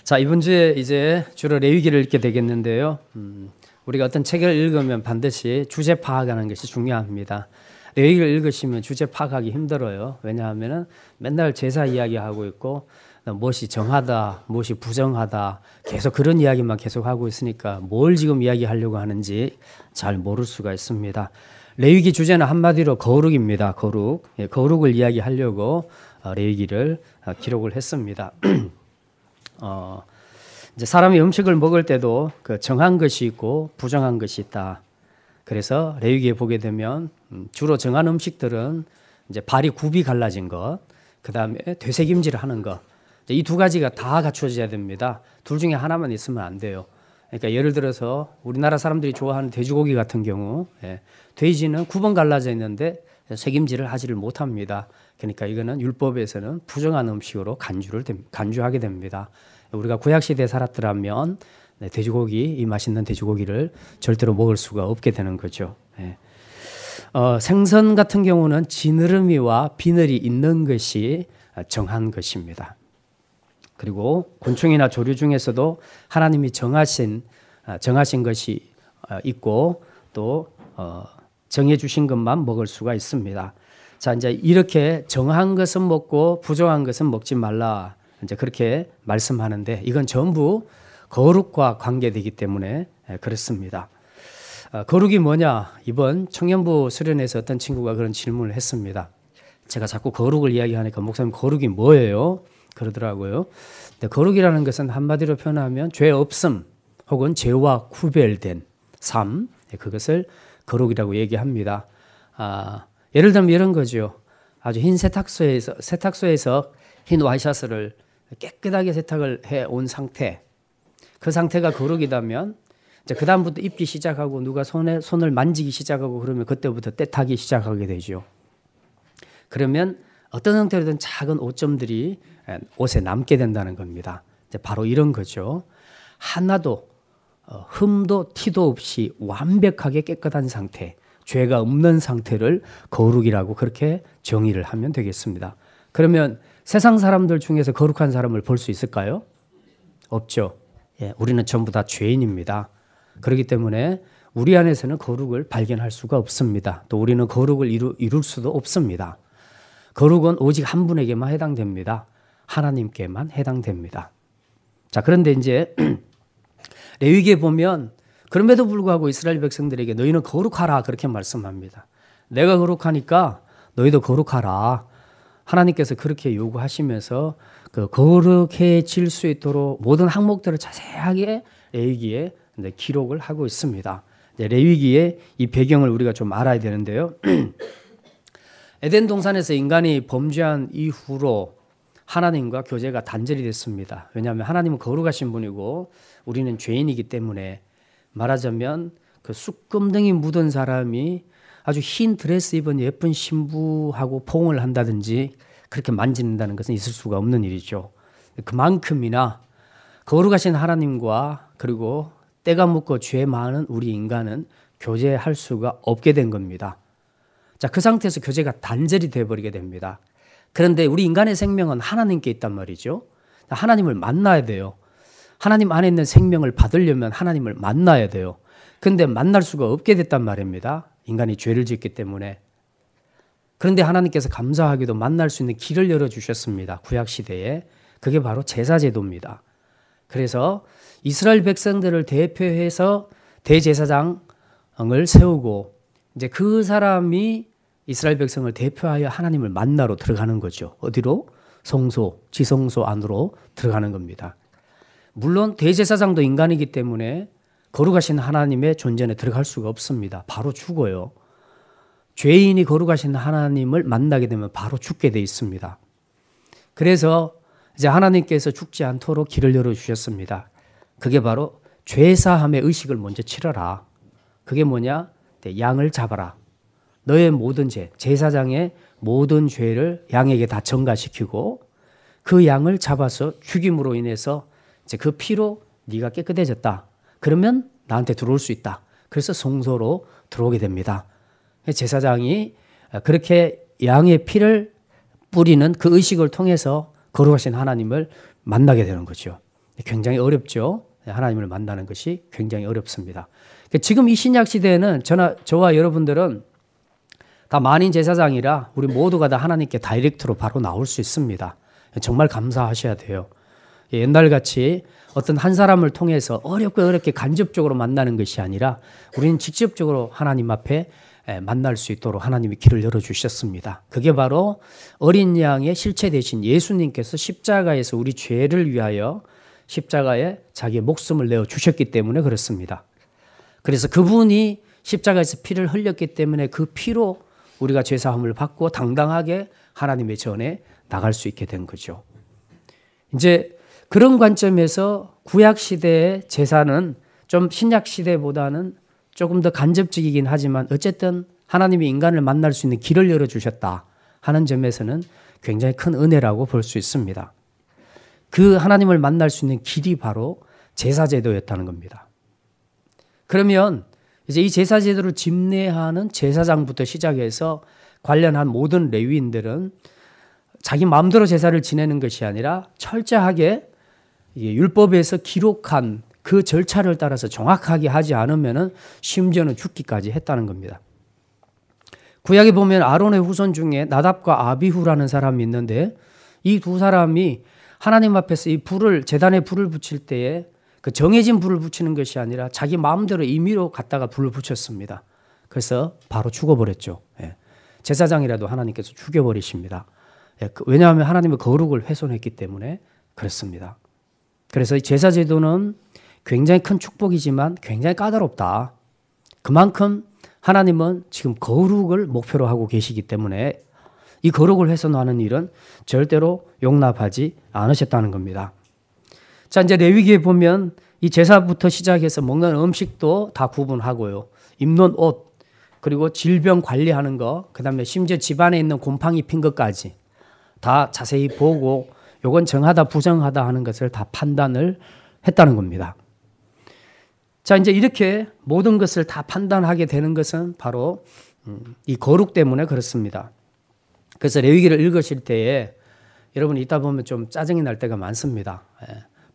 자, 이번 주에 이제 주로 레위기를 읽게 되겠는데요. 우리가 어떤 책을 읽으면 반드시 주제 파악하는 것이 중요합니다. 레위기를 읽으시면 주제 파악하기 힘들어요. 왜냐하면 맨날 제사 이야기하고 있고 무엇이 정하다, 무엇이 부정하다 계속 그런 이야기만 계속 하고 있으니까 뭘 지금 이야기하려고 하는지 잘 모를 수가 있습니다. 레위기 주제는 한마디로 거룩입니다. 거룩. 거룩을 이야기하려고 레위기를 기록을 했습니다. 이제 사람이 음식을 먹을 때도 그 정한 것이 있고 부정한 것이 있다. 그래서 레위기에 보게 되면 주로 정한 음식들은 이제 발이 굽이 갈라진 것, 그 다음에 되새김질을 하는 것, 이 두 가지가 다 갖춰져야 됩니다. 둘 중에 하나만 있으면 안 돼요. 그러니까 예를 들어서 우리나라 사람들이 좋아하는 돼지고기 같은 경우, 돼지는 9번 갈라져 있는데 새김질을 하지를 못합니다. 그러니까 이거는 율법에서는 부정한 음식으로 간주하게 됩니다. 우리가 구약시대에 살았더라면 돼지고기, 이 맛있는 돼지고기를 절대로 먹을 수가 없게 되는 거죠. 생선 같은 경우는 지느러미와 비늘이 있는 것이 정한 것입니다. 그리고 곤충이나 조류 중에서도 하나님이 정하신 것이 있고 또 정해 주신 것만 먹을 수가 있습니다. 자, 이제 이렇게 정한 것은 먹고 부정한 것은 먹지 말라. 이제 그렇게 말씀하는데 이건 전부 거룩과 관계되기 때문에 그렇습니다. 거룩이 뭐냐? 이번 청년부 수련회에서 어떤 친구가 그런 질문을 했습니다. 제가 자꾸 거룩을 이야기하니까 목사님 거룩이 뭐예요? 그러더라고요. 근데 거룩이라는 것은 한마디로 표현하면 죄 없음 혹은 죄와 구별된 삶, 그것을 거룩이라고 얘기합니다. 예를 들면 이런 거죠. 아주 흰 세탁소에서 흰 와이셔츠를 깨끗하게 세탁을 해온 상태, 그 상태가 거룩이다면 이제 그 다음부터 입기 시작하고 누가 손을 만지기 시작하고 그러면 그때부터 때타기 시작하게 되죠. 그러면 어떤 형태로든 작은 오점들이 옷에 남게 된다는 겁니다. 이제 바로 이런 거죠. 하나도 흠도 티도 없이 완벽하게 깨끗한 상태, 죄가 없는 상태를 거룩이라고 그렇게 정의를 하면 되겠습니다. 그러면 세상 사람들 중에서 거룩한 사람을 볼 수 있을까요? 없죠. 우리는 전부 다 죄인입니다. 그렇기 때문에 우리 안에서는 거룩을 발견할 수가 없습니다. 또 우리는 거룩을 이룰 수도 없습니다. 거룩은 오직 한 분에게만 해당됩니다. 하나님께만 해당됩니다. 자, 그런데 이제 레위기에 보면 그럼에도 불구하고 이스라엘 백성들에게 너희는 거룩하라 그렇게 말씀합니다. 내가 거룩하니까 너희도 거룩하라. 하나님께서 그렇게 요구하시면서 그 거룩해질 수 있도록 모든 항목들을 자세하게 레위기에 기록을 하고 있습니다. 레위기의 이 배경을 우리가 좀 알아야 되는데요. 에덴 동산에서 인간이 범죄한 이후로 하나님과 교제가 단절이 됐습니다. 왜냐하면 하나님은 거룩하신 분이고 우리는 죄인이기 때문에 말하자면 그 쑥금등이 묻은 사람이 아주 흰 드레스 입은 예쁜 신부하고 포옹을 한다든지 그렇게 만진다는 것은 있을 수가 없는 일이죠. 그만큼이나 거룩하신 하나님과 그리고 때가 묻고 죄 많은 우리 인간은 교제할 수가 없게 된 겁니다. 자, 그 상태에서 교제가 단절이 되어버리게 됩니다. 그런데 우리 인간의 생명은 하나님께 있단 말이죠. 하나님을 만나야 돼요. 하나님 안에 있는 생명을 받으려면 하나님을 만나야 돼요. 그런데 만날 수가 없게 됐단 말입니다. 인간이 죄를 짓기 때문에. 그런데 하나님께서 감사하게도 만날 수 있는 길을 열어주셨습니다. 구약시대에. 그게 바로 제사제도입니다. 그래서 이스라엘 백성들을 대표해서 대제사장을 세우고 이제 그 사람이 이스라엘 백성을 대표하여 하나님을 만나러 들어가는 거죠. 어디로? 성소, 지성소 안으로 들어가는 겁니다. 물론 대제사장도 인간이기 때문에 거룩하신 하나님의 존재에 들어갈 수가 없습니다. 바로 죽어요. 죄인이 거룩하신 하나님을 만나게 되면 바로 죽게 돼 있습니다. 그래서 이제 하나님께서 죽지 않도록 길을 열어주셨습니다. 그게 바로 죄사함의 의식을 먼저 치러라. 그게 뭐냐? 양을 잡아라. 너의 모든 죄, 제사장의 모든 죄를 양에게 다 전가시키고 그 양을 잡아서 죽임으로 인해서 이제 그 피로 네가 깨끗해졌다. 그러면 나한테 들어올 수 있다. 그래서 성소로 들어오게 됩니다. 제사장이 그렇게 양의 피를 뿌리는 그 의식을 통해서 거룩하신 하나님을 만나게 되는 거죠. 굉장히 어렵죠. 하나님을 만나는 것이 굉장히 어렵습니다. 지금 이 신약 시대에는 저와 여러분들은 다 만인 제사장이라 우리 모두가 다 하나님께 다이렉트로 바로 나올 수 있습니다. 정말 감사하셔야 돼요. 옛날같이 어떤 한 사람을 통해서 어렵게 간접적으로 만나는 것이 아니라 우리는 직접적으로 하나님 앞에 만날 수 있도록 하나님이 길을 열어주셨습니다. 그게 바로 어린 양의 실체 되신 예수님께서 십자가에서 우리 죄를 위하여 십자가에 자기의 목숨을 내어 주셨기 때문에 그렇습니다. 그래서 그분이 십자가에서 피를 흘렸기 때문에 그 피로 우리가 죄사함을 받고 당당하게 하나님의 전에 나갈 수 있게 된 거죠. 이제 그런 관점에서 구약 시대의 제사는 좀 신약 시대보다는 조금 더 간접적이긴 하지만 어쨌든 하나님이 인간을 만날 수 있는 길을 열어주셨다 하는 점에서는 굉장히 큰 은혜라고 볼 수 있습니다. 그 하나님을 만날 수 있는 길이 바로 제사제도였다는 겁니다. 그러면 이제 이 제사제도를 집례하는 제사장부터 시작해서 관련한 모든 레위인들은 자기 마음대로 제사를 지내는 것이 아니라 철저하게 율법에서 기록한 그 절차를 따라서 정확하게 하지 않으면 심지어는 죽기까지 했다는 겁니다. 구약에 보면 아론의 후손 중에 나답과 아비후라는 사람이 있는데 이 두 사람이 하나님 앞에서 이 불을 제단에 불을 붙일 때에 그 정해진 불을 붙이는 것이 아니라 자기 마음대로 임의로 갖다가 불을 붙였습니다. 그래서 바로 죽어버렸죠. 제사장이라도 하나님께서 죽여버리십니다. 왜냐하면 하나님의 거룩을 훼손했기 때문에 그렇습니다. 그래서 이 제사제도는 굉장히 큰 축복이지만 굉장히 까다롭다. 그만큼 하나님은 지금 거룩을 목표로 하고 계시기 때문에 이 거룩을 훼손하는 일은 절대로 용납하지 않으셨다는 겁니다. 자, 이제 레위기에 보면 이 제사부터 시작해서 먹는 음식도 다 구분하고요. 입는 옷, 그리고 질병 관리하는 거, 그 다음에 심지어 집안에 있는 곰팡이 핀 것까지 다 자세히 보고 요건 정하다 부정하다 하는 것을 다 판단을 했다는 겁니다. 자, 이제 이렇게 모든 것을 다 판단하게 되는 것은 바로 이 거룩 때문에 그렇습니다. 그래서 레위기를 읽으실 때에 여러분 이따 보면 좀 짜증이 날 때가 많습니다.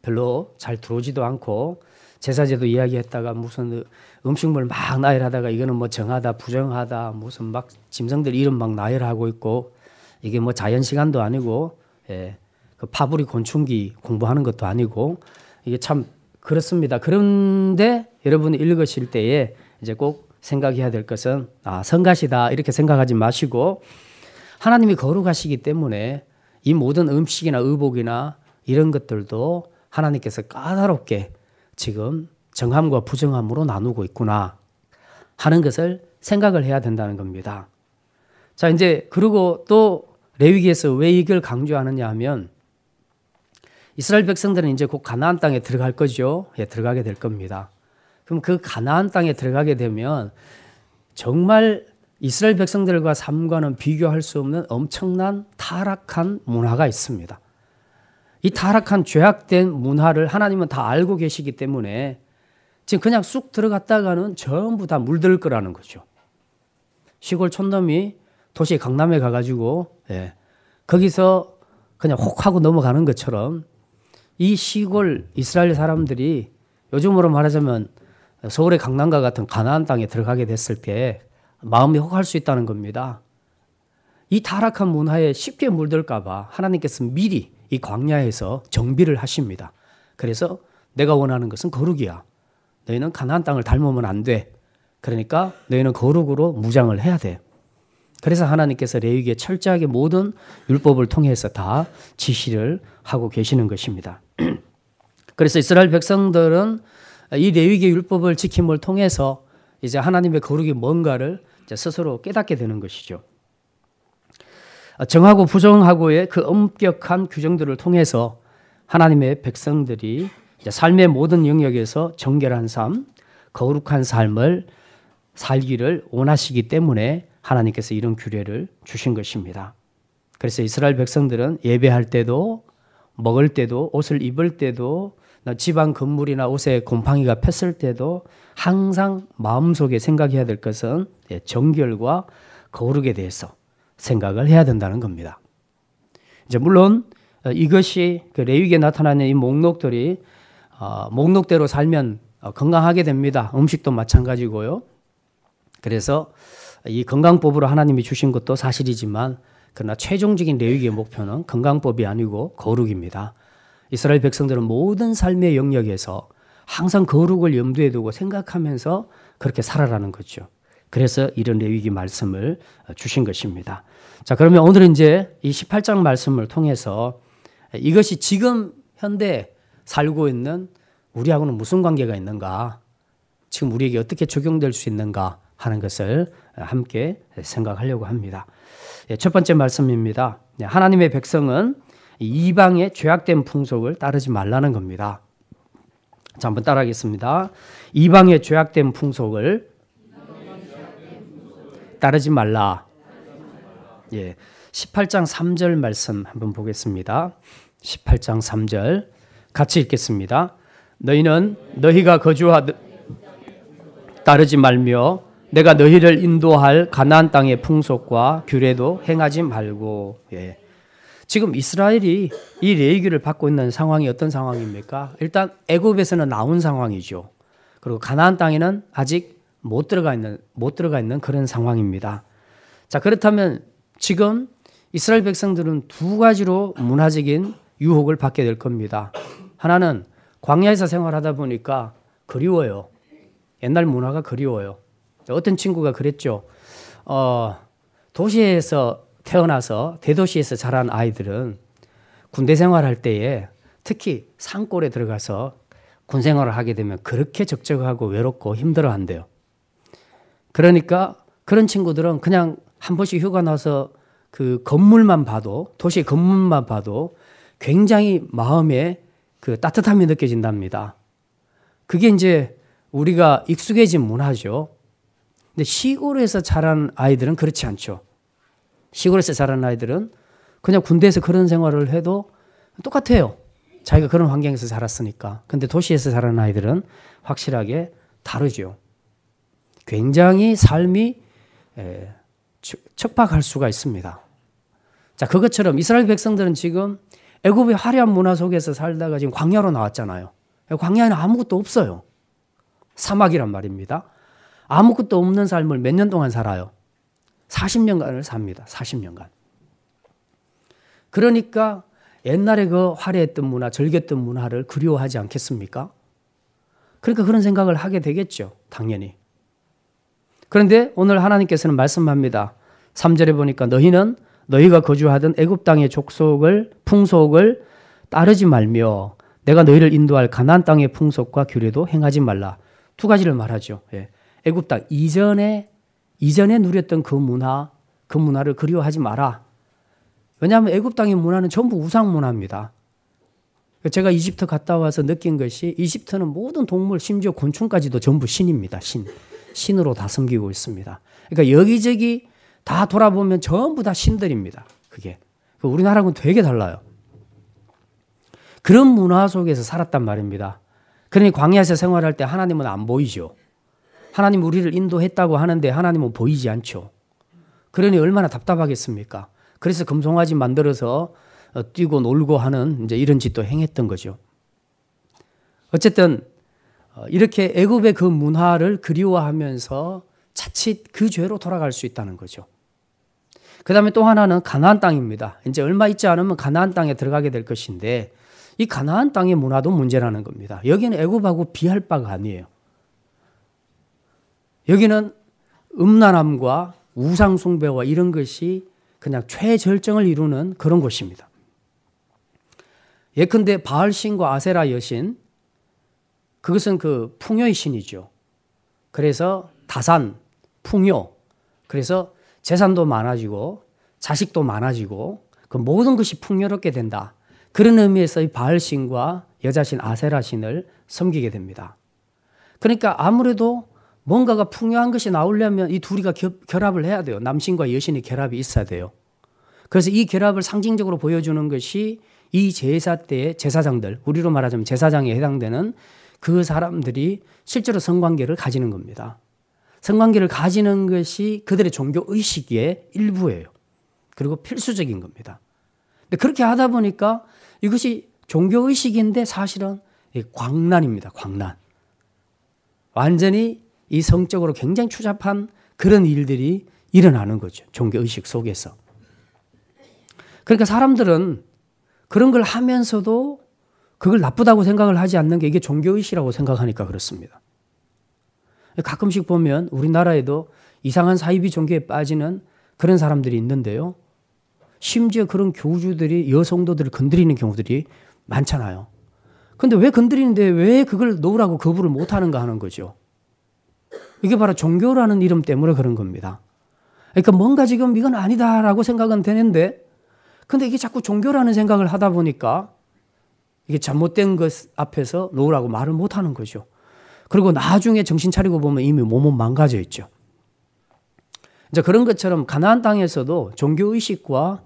별로 잘 들어오지도 않고 제사제도 이야기했다가 무슨 음식물 막 나열하다가 이거는 뭐 정하다 부정하다 무슨 막 짐승들 이름 막 나열하고 있고 이게 뭐 자연 시간도 아니고 그 파브리 곤충기 공부하는 것도 아니고 이게 참 그렇습니다. 그런데 여러분이 읽으실 때에 이제 꼭 생각해야 될 것은 성가시다 이렇게 생각하지 마시고 하나님이 거룩하시기 때문에 이 모든 음식이나 의복이나 이런 것들도 하나님께서 까다롭게 지금 정함과 부정함으로 나누고 있구나 하는 것을 생각을 해야 된다는 겁니다. 자, 이제 그리고 또 레위기에서 왜 이걸 강조하느냐 하면 이스라엘 백성들은 이제 곧 가나안 땅에 들어갈 거죠. 들어가게 될 겁니다. 그럼 그 가나안 땅에 들어가게 되면 정말 이스라엘 백성들과 삶과는 비교할 수 없는 엄청난 타락한 문화가 있습니다. 이 타락한 죄악된 문화를 하나님은 다 알고 계시기 때문에 지금 그냥 쑥 들어갔다가는 전부 다 물들 거라는 거죠. 시골 촌놈이 도시 강남에 가가지고 거기서 그냥 혹하고 넘어가는 것처럼 이 시골 이스라엘 사람들이 요즘으로 말하자면 서울의 강남과 같은 가나안 땅에 들어가게 됐을 때 마음이 혹할 수 있다는 겁니다. 이 타락한 문화에 쉽게 물들까 봐 하나님께서 미리 이 광야에서 정비를 하십니다. 그래서 내가 원하는 것은 거룩이야. 너희는 가나안 땅을 닮으면 안 돼. 그러니까 너희는 거룩으로 무장을 해야 돼. 그래서 하나님께서 레위기에 철저하게 모든 율법을 통해서 다 지시를 하고 계시는 것입니다. 그래서 이스라엘 백성들은 이 레위기 율법을 지킴을 통해서 이제 하나님의 거룩이 뭔가를 이제 스스로 깨닫게 되는 것이죠. 정하고 부정하고의 그 엄격한 규정들을 통해서 하나님의 백성들이 이제 삶의 모든 영역에서 정결한 삶, 거룩한 삶을 살기를 원하시기 때문에 하나님께서 이런 규례를 주신 것입니다. 그래서 이스라엘 백성들은 예배할 때도 먹을 때도 옷을 입을 때도 집안 건물이나 옷에 곰팡이가 폈을 때도 항상 마음속에 생각해야 될 것은 정결과 거룩에 대해서 생각을 해야 된다는 겁니다. 이제 물론 이것이 그 레위기에 나타나는 이 목록들이 목록대로 살면 건강하게 됩니다. 음식도 마찬가지고요. 그래서 이 건강법으로 하나님이 주신 것도 사실이지만 그러나 최종적인 레위기의 목표는 건강법이 아니고 거룩입니다. 이스라엘 백성들은 모든 삶의 영역에서 항상 거룩을 염두에 두고 생각하면서 그렇게 살아라는 거죠. 그래서 이런 레위기 말씀을 주신 것입니다. 자, 그러면 오늘은 이제 이 18장 말씀을 통해서 이것이 지금 현대 살고 있는 우리하고는 무슨 관계가 있는가, 지금 우리에게 어떻게 적용될 수 있는가 하는 것을 함께 생각하려고 합니다. 첫 번째 말씀입니다. 하나님의 백성은 이방의 죄악된 풍속을 따르지 말라는 겁니다. 자, 한번 따라하겠습니다. 이방의 죄악된 풍속을 따르지 말라. 18장 3절 말씀 한번 보겠습니다. 18장 3절 같이 읽겠습니다. 너희는 너희가 따르지 말며 내가 너희를 인도할 가나안 땅의 풍속과 규례도 행하지 말고. 지금 이스라엘이 이 레위기를 받고 있는 상황이 어떤 상황입니까? 일단 애굽에서는 나온 상황이죠. 그리고 가나안 땅에는 아직 못 들어가 있는 그런 상황입니다. 자, 그렇다면 지금 이스라엘 백성들은 두 가지로 문화적인 유혹을 받게 될 겁니다. 하나는 광야에서 생활하다 보니까 그리워요. 옛날 문화가 그리워요. 어떤 친구가 그랬죠. 도시에서 태어나서 대도시에서 자란 아이들은 군대 생활할 때에 특히 산골에 들어가서 군 생활을 하게 되면 그렇게 적적하고 외롭고 힘들어한대요. 그러니까 그런 친구들은 그냥 한 번씩 휴가 나서 그 건물만 봐도, 도시 건물만 봐도 굉장히 마음에 그 따뜻함이 느껴진답니다. 그게 이제 우리가 익숙해진 문화죠. 근데 시골에서 자란 아이들은 그렇지 않죠. 시골에서 자란 아이들은 그냥 군대에서 그런 생활을 해도 똑같아요. 자기가 그런 환경에서 자랐으니까. 근데 도시에서 자란 아이들은 확실하게 다르죠. 굉장히 삶이 척박할 수가 있습니다. 자, 그것처럼 이스라엘 백성들은 지금 애굽의 화려한 문화 속에서 살다가 지금 광야로 나왔잖아요. 광야에는 아무것도 없어요. 사막이란 말입니다. 아무것도 없는 삶을 몇 년 동안 살아요. 40년간을 삽니다. 40년간. 그러니까 옛날에 그 화려했던 문화, 즐겼던 문화를 그리워하지 않겠습니까? 그러니까 그런 생각을 하게 되겠죠. 당연히. 그런데 오늘 하나님께서는 말씀합니다. 3절에 보니까 너희는 너희가 거주하던 애굽 땅의 풍속을 따르지 말며 내가 너희를 인도할 가나안 땅의 풍속과 규례도 행하지 말라. 두 가지를 말하죠. 애굽 땅 이전에 누렸던 그 문화를 그리워하지 마라. 왜냐하면 애굽 땅의 문화는 전부 우상 문화입니다. 제가 이집트 갔다 와서 느낀 것이 이집트는 모든 동물, 심지어 곤충까지도 전부 신입니다. 신으로 다 섬기고 있습니다. 그러니까 여기저기 다 돌아보면 전부 다 신들입니다. 그게. 우리나라하고는 되게 달라요. 그런 문화 속에서 살았단 말입니다. 그러니 광야에서 생활할 때 하나님은 안 보이죠. 하나님 우리를 인도했다고 하는데 하나님은 보이지 않죠. 그러니 얼마나 답답하겠습니까? 그래서 금송아지 만들어서 뛰고 놀고 하는 이제 이런 짓도 행했던 거죠. 어쨌든 이렇게 애굽의 그 문화를 그리워하면서 자칫 그 죄로 돌아갈 수 있다는 거죠. 그 다음에 또 하나는 가나안 땅입니다. 이제 얼마 있지 않으면 가나안 땅에 들어가게 될 것인데 이 가나안 땅의 문화도 문제라는 겁니다. 여기는 애굽하고 비할 바가 아니에요. 여기는 음란함과 우상 숭배와 이런 것이 그냥 최절정을 이루는 그런 곳입니다. 예컨대 바알신과 아세라 여신, 그것은 그 풍요의 신이죠. 그래서 다산, 풍요, 그래서 재산도 많아지고 자식도 많아지고 그 모든 것이 풍요롭게 된다. 그런 의미에서 이 바알신과 여자신 아세라신을 섬기게 됩니다. 그러니까 아무래도 뭔가가 풍요한 것이 나오려면 이 둘이가 결합을 해야 돼요. 남신과 여신의 결합이 있어야 돼요. 그래서 이 결합을 상징적으로 보여주는 것이 이 제사 때의 제사장들, 우리로 말하자면 제사장에 해당되는 그 사람들이 실제로 성관계를 가지는 겁니다. 성관계를 가지는 것이 그들의 종교의식의 일부예요. 그리고 필수적인 겁니다. 근데 그렇게 하다 보니까 이것이 종교의식인데 사실은 광란입니다. 광란. 완전히 이 성적으로 굉장히 추잡한 그런 일들이 일어나는 거죠. 종교의식 속에서. 그러니까 사람들은 그런 걸 하면서도 그걸 나쁘다고 생각을 하지 않는 게 이게 종교의식이라고 생각하니까 그렇습니다. 가끔씩 보면 우리나라에도 이상한 사이비 종교에 빠지는 그런 사람들이 있는데요. 심지어 그런 교주들이 여성도들을 건드리는 경우들이 많잖아요. 근데 왜 건드리는데 왜 그걸 놓으라고 거부를 못하는가 하는 거죠. 이게 바로 종교라는 이름 때문에 그런 겁니다. 그러니까 뭔가 지금 이건 아니다라고 생각은 되는데 근데 이게 자꾸 종교라는 생각을 하다 보니까 이게 잘못된 것 앞에서 놓으라고 말을 못하는 거죠. 그리고 나중에 정신 차리고 보면 이미 몸은 망가져 있죠. 이제 그런 것처럼 가나안 땅에서도 종교의식과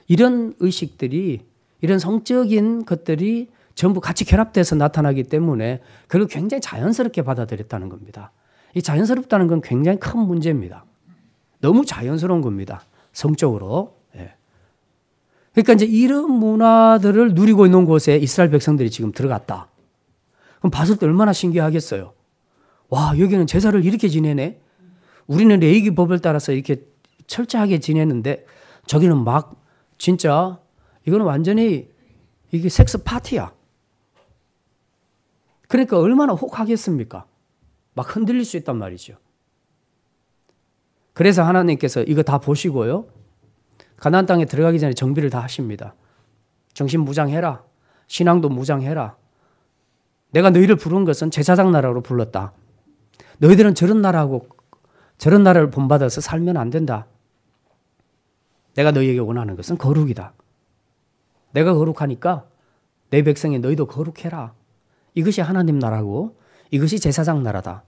이런 의식들이 이런 성적인 것들이 전부 같이 결합돼서 나타나기 때문에 그걸 굉장히 자연스럽게 받아들였다는 겁니다. 이 자연스럽다는 건 굉장히 큰 문제입니다. 너무 자연스러운 겁니다. 성적으로. 예. 그러니까 이제 이런 문화들을 누리고 있는 곳에 이스라엘 백성들이 지금 들어갔다. 그럼 봤을 때 얼마나 신기하겠어요. 와, 여기는 제사를 이렇게 지내네. 우리는 레위기 법을 따라서 이렇게 철저하게 지내는데 저기는 막 진짜 이거는 완전히 이게 섹스 파티야. 그러니까 얼마나 혹하겠습니까? 막 흔들릴 수 있단 말이죠. 그래서 하나님께서 이거 다 보시고요. 가나안 땅에 들어가기 전에 정비를 다 하십니다. 정신 무장해라. 신앙도 무장해라. 내가 너희를 부른 것은 제사장 나라로 불렀다. 너희들은 저런 나라를 본받아서 살면 안 된다. 내가 너희에게 원하는 것은 거룩이다. 내가 거룩하니까 내 백성이 너희도 거룩해라. 이것이 하나님 나라고 이것이 제사장 나라다.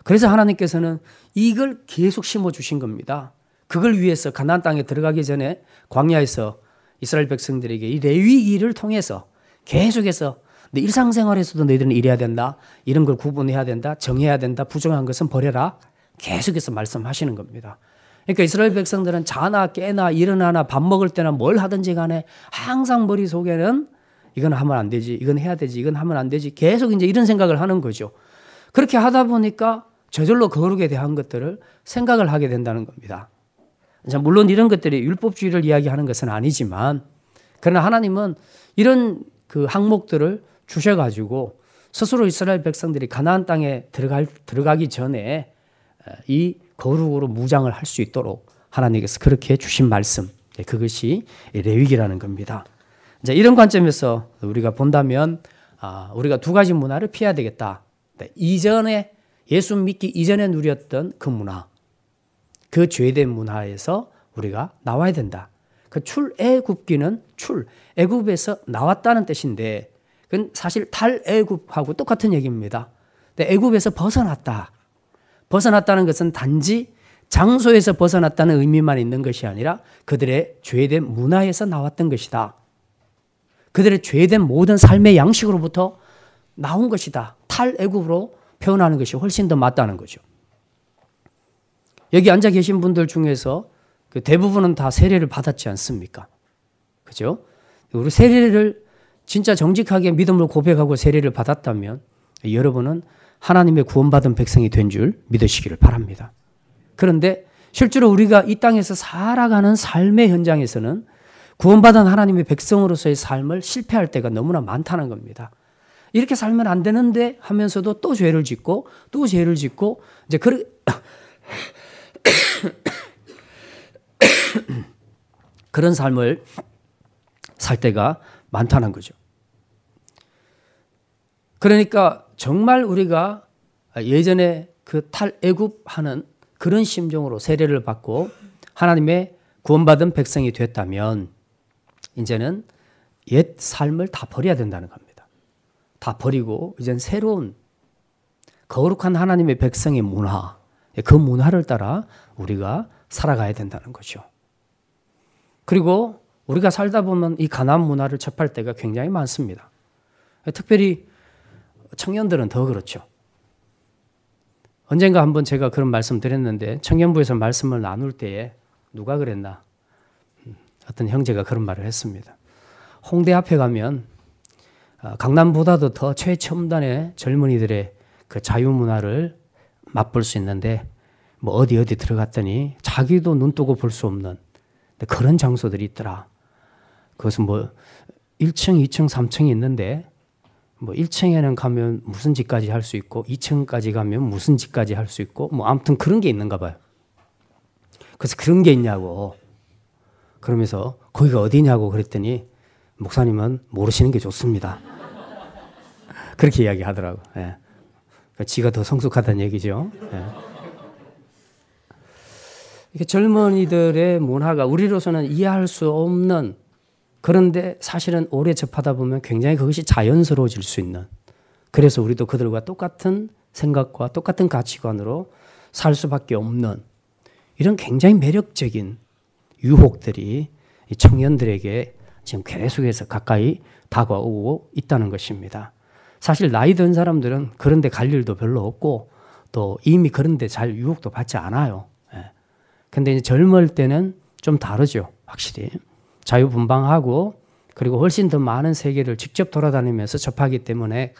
그래서 하나님께서는 이걸 계속 심어주신 겁니다. 그걸 위해서 가나안 땅에 들어가기 전에 광야에서 이스라엘 백성들에게 이 레위기를 통해서 계속해서 내 일상생활에서도 너희들은 이래야 된다. 이런 걸 구분해야 된다. 정해야 된다. 부정한 것은 버려라. 계속해서 말씀하시는 겁니다. 그러니까 이스라엘 백성들은 자나 깨나 일어나나 밥 먹을 때나 뭘 하든지 간에 항상 머릿속에는 이건 하면 안 되지. 이건 해야 되지. 이건 하면 안 되지. 계속 이제 이런 생각을 하는 거죠. 그렇게 하다 보니까 저절로 거룩에 대한 것들을 생각을 하게 된다는 겁니다. 물론 이런 것들이 율법주의를 이야기하는 것은 아니지만 그러나 하나님은 이런 그 항목들을 주셔가지고 스스로 이스라엘 백성들이 가나안 땅에 들어가기 전에 이 거룩으로 무장을 할 수 있도록 하나님께서 그렇게 주신 말씀, 그것이 레위기라는 겁니다. 이제 이런 관점에서 우리가 본다면 우리가 두 가지 문화를 피해야 되겠다. 이전에 예수 믿기 이전에 누렸던 그 문화, 그 죄된 문화에서 우리가 나와야 된다. 그 출애굽기는 애굽에서 나왔다는 뜻인데 그건 사실 탈애굽하고 똑같은 얘기입니다. 근데 애굽에서 벗어났다. 벗어났다는 것은 단지 장소에서 벗어났다는 의미만 있는 것이 아니라 그들의 죄된 문화에서 나왔던 것이다. 그들의 죄된 모든 삶의 양식으로부터 나온 것이다. 탈애굽으로 표현하는 것이 훨씬 더 맞다는 거죠. 여기 앉아 계신 분들 중에서 그 대부분은 다 세례를 받았지 않습니까? 그죠? 우리 세례를 진짜 정직하게 믿음을 고백하고 세례를 받았다면 여러분은 하나님의 구원받은 백성이 된 줄 믿으시기를 바랍니다. 그런데 실제로 우리가 이 땅에서 살아가는 삶의 현장에서는 구원받은 하나님의 백성으로서의 삶을 실패할 때가 너무나 많다는 겁니다. 이렇게 살면 안 되는데 하면서도 또 죄를 짓고 또 죄를 짓고 이제 그런 삶을 살 때가 많다는 거죠. 그러니까 정말 우리가 예전에 그 탈애굽하는 그런 심정으로 세례를 받고 하나님의 구원받은 백성이 됐다면 이제는 옛 삶을 다 버려야 된다는 겁니다. 다 버리고 이제는 새로운 거룩한 하나님의 백성의 문화, 그 문화를 따라 우리가 살아가야 된다는 거죠. 그리고 우리가 살다 보면 이 가나안 문화를 접할 때가 굉장히 많습니다. 특별히 청년들은 더 그렇죠. 언젠가 한번 제가 그런 말씀 드렸는데 청년부에서 말씀을 나눌 때에 누가 그랬나? 어떤 형제가 그런 말을 했습니다. 홍대 앞에 가면 강남보다도 더 최첨단의 젊은이들의 그 자유문화를 맛볼 수 있는데 뭐 어디 들어갔더니 자기도 눈 뜨고 볼 수 없는 그런 장소들이 있더라. 그것은 뭐 1층, 2층, 3층이 있는데 뭐 1층에는 가면 무슨 짓까지 할 수 있고 2층까지 가면 무슨 짓까지 할 수 있고 뭐 아무튼 그런 게 있는가 봐요. 그래서 그런 게 있냐고 그러면서 거기가 어디냐고 그랬더니 목사님은 모르시는 게 좋습니다. 그렇게 이야기하더라고. 예. 그러니까 지가 더 성숙하다는 얘기죠. 예. 이렇게 젊은이들의 문화가 우리로서는 이해할 수 없는 그런데 사실은 오래 접하다 보면 굉장히 그것이 자연스러워질 수 있는 그래서 우리도 그들과 똑같은 생각과 똑같은 가치관으로 살 수밖에 없는 이런 굉장히 매력적인 유혹들이 이 청년들에게 지금 계속해서 가까이 다가오고 있다는 것입니다. 사실 나이 든 사람들은 그런 데 갈 일도 별로 없고 또 이미 그런 데 잘 유혹도 받지 않아요. 근데 이제 젊을 때는 좀 다르죠. 확실히. 자유분방하고 그리고 훨씬 더 많은 세계를 직접 돌아다니면서 접하기 때문에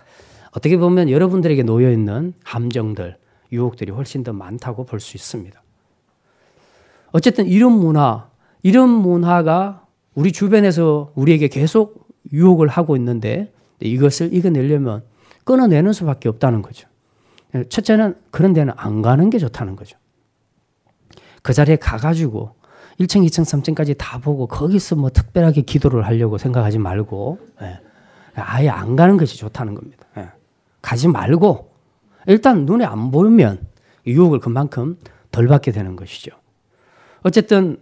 어떻게 보면 여러분들에게 놓여있는 함정들, 유혹들이 훨씬 더 많다고 볼 수 있습니다. 어쨌든 이런 문화가 우리 주변에서 우리에게 계속 유혹을 하고 있는데 이것을 이겨내려면 끊어내는 수밖에 없다는 거죠. 첫째는 그런 데는 안 가는 게 좋다는 거죠. 그 자리에 가가지고 1층, 2층, 3층까지 다 보고 거기서 뭐 특별하게 기도를 하려고 생각하지 말고 아예 안 가는 것이 좋다는 겁니다. 가지 말고 일단 눈에 안 보이면 유혹을 그만큼 덜 받게 되는 것이죠. 어쨌든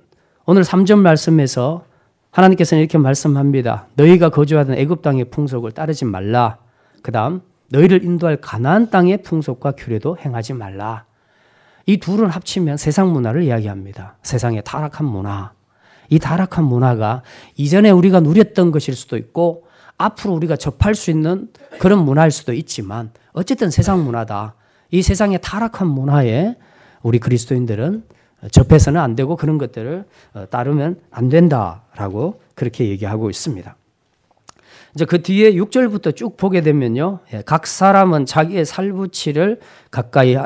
오늘 3절 말씀에서 하나님께서는 이렇게 말씀합니다. 너희가 거주하던 애굽 땅의 풍속을 따르지 말라. 그 다음 너희를 인도할 가나안 땅의 풍속과 규례도 행하지 말라. 이 둘은 합치면 세상 문화를 이야기합니다. 세상의 타락한 문화. 이 타락한 문화가 이전에 우리가 누렸던 것일 수도 있고 앞으로 우리가 접할 수 있는 그런 문화일 수도 있지만 어쨌든 세상 문화다. 이 세상의 타락한 문화에 우리 그리스도인들은 접해서는 안 되고 그런 것들을 따르면 안 된다라고 그렇게 얘기하고 있습니다. 이제 그 뒤에 6절부터 쭉 보게 되면요. 각 사람은 자기의 살부치를 가까이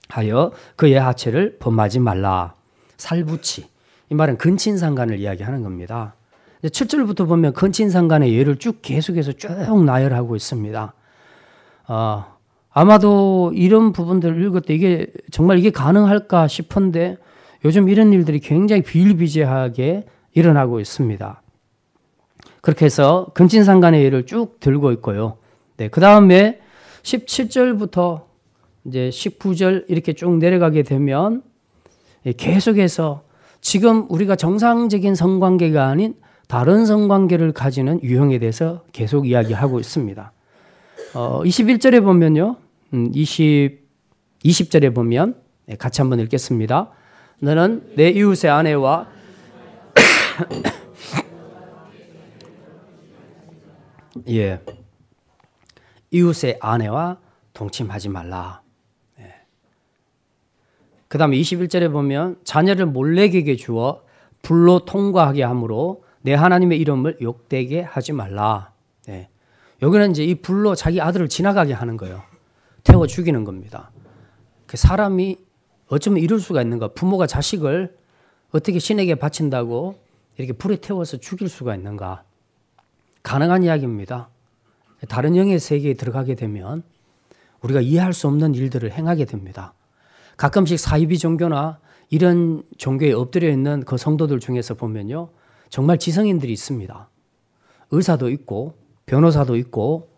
하여 그의 하체를 범하지 말라. 살부치. 이 말은 근친상간을 이야기하는 겁니다. 7절부터 보면 근친상간의 예를 쭉 계속해서 쭉 나열하고 있습니다. 아마도 이런 부분들을 읽을 때 이게 정말 이게 가능할까 싶은데 요즘 이런 일들이 굉장히 비일비재하게 일어나고 있습니다. 그렇게 해서 근친상간의 예를 쭉 들고 있고요. 네, 그 다음에 17절부터 이제 19절 이렇게 쭉 내려가게 되면 계속해서 지금 우리가 정상적인 성관계가 아닌 다른 성관계를 가지는 유형에 대해서 계속 이야기하고 있습니다. 21절에 보면요. 20절에 보면 같이 한번 읽겠습니다. 너는 내 이웃의 아내와 이웃의 아내와 동침하지 말라. 그 다음에 21절에 보면 자녀를 몰래에게 주어 불로 통과하게 함으로 내 하나님의 이름을 욕되게 하지 말라. 여기는 이제 이 불로 자기 아들을 지나가게 하는 거예요. 태워 죽이는 겁니다. 그 사람이 어쩌면 이럴 수가 있는가? 부모가 자식을 어떻게 신에게 바친다고 이렇게 불에 태워서 죽일 수가 있는가? 가능한 이야기입니다. 다른 영의 세계에 들어가게 되면 우리가 이해할 수 없는 일들을 행하게 됩니다. 가끔씩 사이비 종교나 이런 종교에 엎드려 있는 그 성도들 중에서 보면요. 정말 지성인들이 있습니다. 의사도 있고 변호사도 있고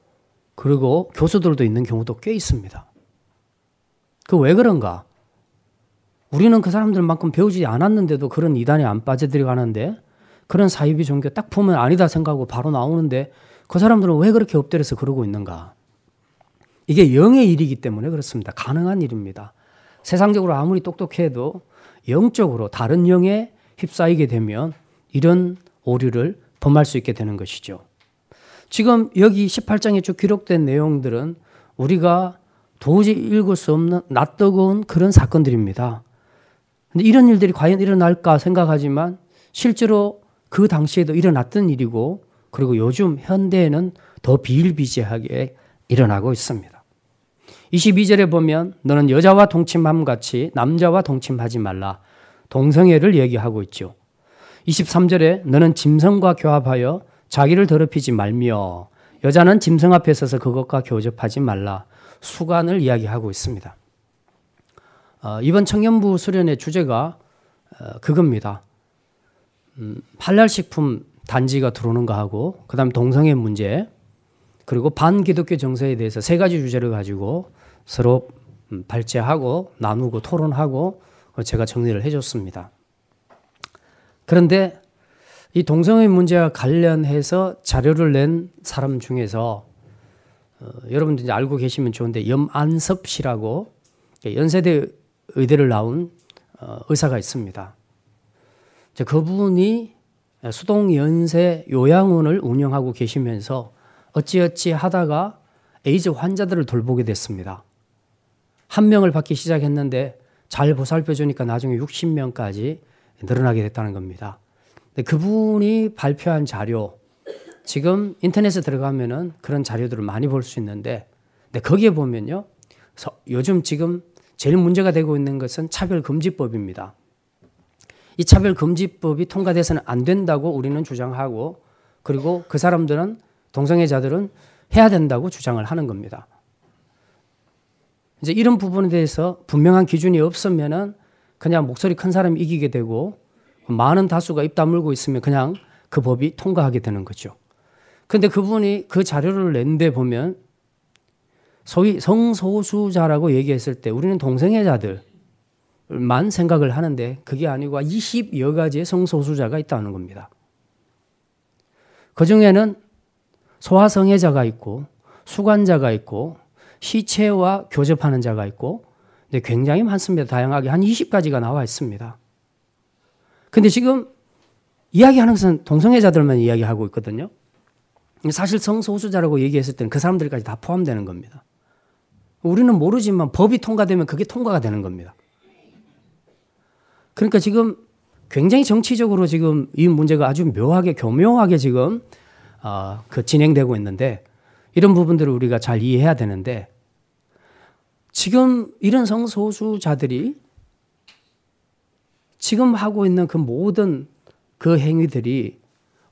그리고 교수들도 있는 경우도 꽤 있습니다. 그 왜 그런가? 우리는 그 사람들만큼 배우지 않았는데도 그런 이단에 안 빠져들어가는데 그런 사이비 종교 딱 보면 아니다 생각하고 바로 나오는데 그 사람들은 왜 그렇게 엎드려서 그러고 있는가? 이게 영의 일이기 때문에 그렇습니다. 가능한 일입니다. 세상적으로 아무리 똑똑해도 영적으로 다른 영에 휩싸이게 되면 이런 오류를 범할 수 있게 되는 것이죠. 지금 여기 18장에 쭉 기록된 내용들은 우리가 도저히 읽을 수 없는 낯뜨거운 그런 사건들입니다. 근데 이런 일들이 과연 일어날까 생각하지만 실제로 그 당시에도 일어났던 일이고 그리고 요즘 현대에는 더 비일비재하게 일어나고 있습니다. 22절에 보면 너는 여자와 동침함 같이 남자와 동침하지 말라. 동성애를 얘기하고 있죠. 23절에 너는 짐승과 교합하여 자기를 더럽히지 말며 여자는 짐승 앞에 서서 그것과 교접하지 말라. 수간을 이야기하고 있습니다. 이번 청년부 수련의 주제가 그겁니다. 할랄식품 단지가 들어오는 거 하고 그다음 동성애 문제 그리고 반기독교 정서에 대해서 세 가지 주제를 가지고 서로 발제하고 나누고 토론하고 제가 정리를 해줬습니다. 그런데 이 동성애 문제와 관련해서 자료를 낸 사람 중에서 여러분들 이제 알고 계시면 좋은데 염안섭 씨라고 연세대 의대를 나온 의사가 있습니다. 그분이 수동연세 요양원을 운영하고 계시면서 어찌어찌 하다가 에이즈 환자들을 돌보게 됐습니다. 한 명을 받기 시작했는데 잘 보살펴 주니까 나중에 60명까지 늘어나게 됐다는 겁니다. 그분이 발표한 자료, 지금 인터넷에 들어가면은 그런 자료들을 많이 볼 수 있는데, 거기에 보면요, 요즘 지금 제일 문제가 되고 있는 것은 차별금지법입니다. 이 차별금지법이 통과돼서는 안 된다고 우리는 주장하고, 그리고 그 사람들은, 동성애자들은 해야 된다고 주장을 하는 겁니다. 이제 이런 부분에 대해서 분명한 기준이 없으면은 그냥 목소리 큰 사람이 이기게 되고, 많은 다수가 입 다물고 있으면 그냥 그 법이 통과하게 되는 거죠. 그런데 그분이 그 자료를 낸 데 보면 소위 성소수자라고 얘기했을 때 우리는 동성애자들만 생각을 하는데 그게 아니고 20여 가지의 성소수자가 있다는 겁니다. 그중에는 소아성애자가 있고 수관자가 있고 시체와 교접하는 자가 있고 굉장히 많습니다. 다양하게 한 20가지가 나와 있습니다. 근데 지금 이야기하는 것은 동성애자들만 이야기하고 있거든요. 사실 성소수자라고 얘기했을 때는 그 사람들까지 다 포함되는 겁니다. 우리는 모르지만 법이 통과되면 그게 통과가 되는 겁니다. 그러니까 지금 굉장히 정치적으로 지금 이 문제가 아주 묘하게 교묘하게 지금 진행되고 있는데 이런 부분들을 우리가 잘 이해해야 되는데 지금 이런 성소수자들이 지금 하고 있는 그 모든 그 행위들이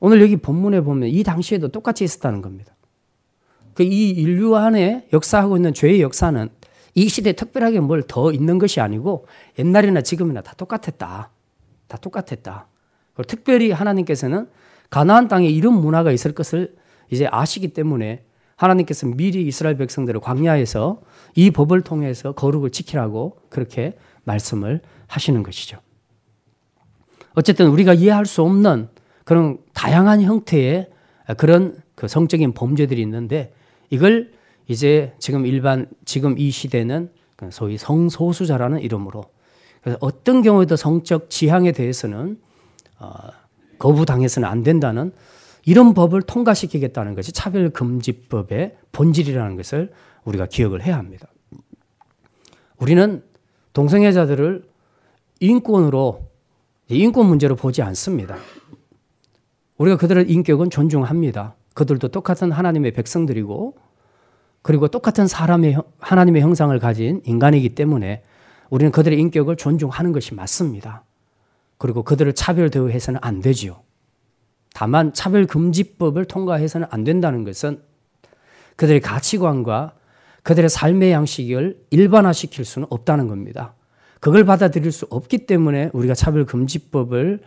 오늘 여기 본문에 보면 이 당시에도 똑같이 있었다는 겁니다. 이 인류 안에 역사하고 있는 죄의 역사는 이 시대에 특별하게 뭘 더 있는 것이 아니고 옛날이나 지금이나 다 똑같았다. 다 똑같았다. 그리고 특별히 하나님께서는 가나안 땅에 이런 문화가 있을 것을 이제 아시기 때문에 하나님께서 미리 이스라엘 백성들을 광야에서 이 법을 통해서 거룩을 지키라고 그렇게 말씀을 하시는 것이죠. 어쨌든 우리가 이해할 수 없는 그런 다양한 형태의 그런 그 성적인 범죄들이 있는데 이걸 이제 지금 이 시대는 소위 성소수자라는 이름으로 그래서 어떤 경우에도 성적 지향에 대해서는 거부당해서는 안 된다는 이런 법을 통과시키겠다는 것이 차별금지법의 본질이라는 것을 우리가 기억을 해야 합니다. 우리는 동성애자들을 인권 문제로 보지 않습니다. 우리가 그들의 인격은 존중합니다. 그들도 똑같은 하나님의 백성들이고 그리고 똑같은 하나님의 형상을 가진 인간이기 때문에 우리는 그들의 인격을 존중하는 것이 맞습니다. 그리고 그들을 차별 대우해서는 안 되지요. 다만 차별금지법을 통과해서는 안 된다는 것은 그들의 가치관과 그들의 삶의 양식을 일반화시킬 수는 없다는 겁니다. 그걸 받아들일 수 없기 때문에 우리가 차별금지법을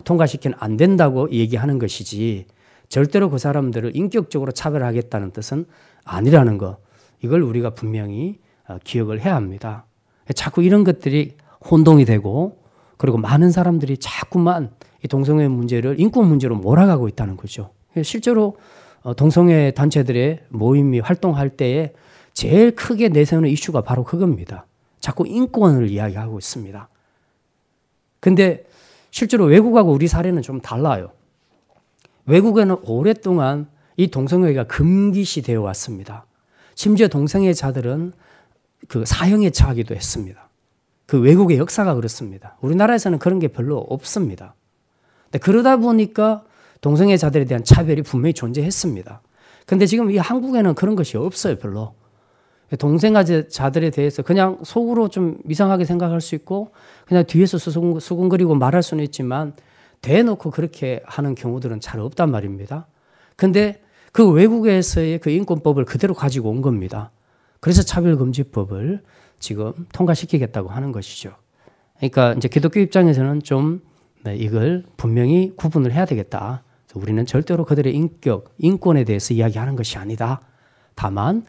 통과시키면 안 된다고 얘기하는 것이지 절대로 그 사람들을 인격적으로 차별하겠다는 뜻은 아니라는 것. 이걸 우리가 분명히 기억을 해야 합니다. 자꾸 이런 것들이 혼동이 되고 그리고 많은 사람들이 자꾸만 이 동성애 문제를 인권 문제로 몰아가고 있다는 거죠. 실제로 동성애 단체들의 모임이 활동할 때에 제일 크게 내세우는 이슈가 바로 그겁니다. 자꾸 인권을 이야기하고 있습니다. 근데 실제로 외국하고 우리 사례는 좀 달라요. 외국에는 오랫동안 이 동성애가 금기시 되어 왔습니다. 심지어 동성애자들은 그 사형에 처하기도 했습니다. 그 외국의 역사가 그렇습니다. 우리나라에서는 그런 게 별로 없습니다. 근데 그러다 보니까 동성애자들에 대한 차별이 분명히 존재했습니다. 근데 지금 이 한국에는 그런 것이 없어요, 별로. 동성애자들에 대해서 그냥 속으로 좀 이상하게 생각할 수 있고 그냥 뒤에서 수군거리고 말할 수는 있지만 대놓고 그렇게 하는 경우들은 잘 없단 말입니다. 근데 그 외국에서의 그 인권법을 그대로 가지고 온 겁니다. 그래서 차별금지법을 지금 통과시키겠다고 하는 것이죠. 그러니까 이제 기독교 입장에서는 좀 이걸 분명히 구분을 해야 되겠다. 우리는 절대로 그들의 인권에 대해서 이야기하는 것이 아니다. 다만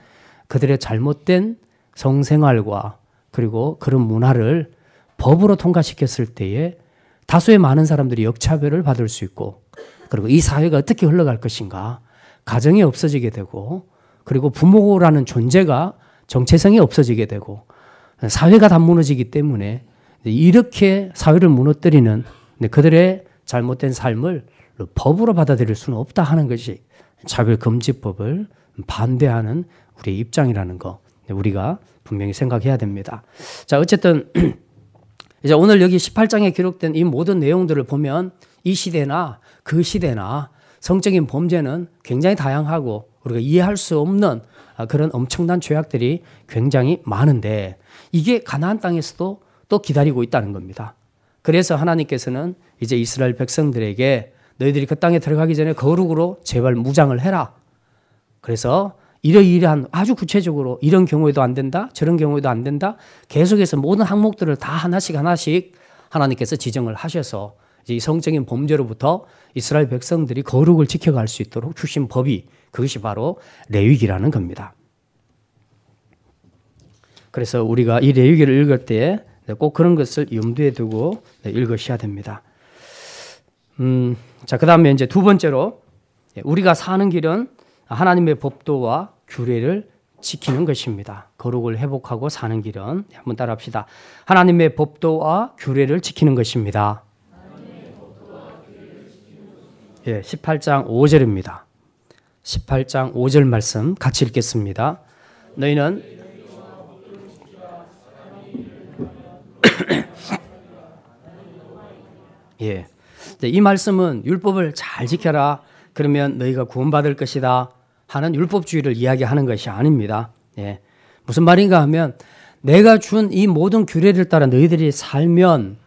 그들의 잘못된 성생활과 그리고 그런 문화를 법으로 통과시켰을 때에 다수의 많은 사람들이 역차별을 받을 수 있고 그리고 이 사회가 어떻게 흘러갈 것인가 가정이 없어지게 되고 그리고 부모라는 존재가 정체성이 없어지게 되고 사회가 다 무너지기 때문에 이렇게 사회를 무너뜨리는 그들의 잘못된 삶을 법으로 받아들일 수는 없다 하는 것이 차별금지법을 반대하는 우리의 입장이라는 거 우리가 분명히 생각해야 됩니다. 자, 어쨌든 이제 오늘 여기 18장에 기록된 이 모든 내용들을 보면 이 시대나 그 시대나 성적인 범죄는 굉장히 다양하고 우리가 이해할 수 없는 그런 엄청난 죄악들이 굉장히 많은데 이게 가나안 땅에서도 또 기다리고 있다는 겁니다. 그래서 하나님께서는 이제 이스라엘 백성들에게 너희들이 그 땅에 들어가기 전에 거룩으로 제발 무장을 해라. 그래서 이러이러한 아주 구체적으로 이런 경우에도 안 된다, 저런 경우에도 안 된다. 계속해서 모든 항목들을 다 하나씩 하나님께서 지정을 하셔서 이제 이 성적인 범죄로부터 이스라엘 백성들이 거룩을 지켜갈 수 있도록 주신 법이 그것이 바로 레위기라는 겁니다. 그래서 우리가 이 레위기를 읽을 때 꼭 그런 것을 염두에 두고 읽으셔야 됩니다. 자, 그 다음에 이제 두 번째로 우리가 사는 길은 하나님의 법도와 규례를 지키는 것입니다. 거룩을 회복하고 사는 길은 한번 따라합시다. 하나님의 법도와 규례를 지키는 것입니다. 18장 5절입니다. 18장 5절 말씀 같이 읽겠습니다. 너희는 이 말씀은 율법을 잘 지켜라. 그러면 너희가 구원받을 것이다 하는 율법주의를 이야기하는 것이 아닙니다. 무슨 말인가 하면 내가 준 이 모든 규례를 따라 너희들이 살면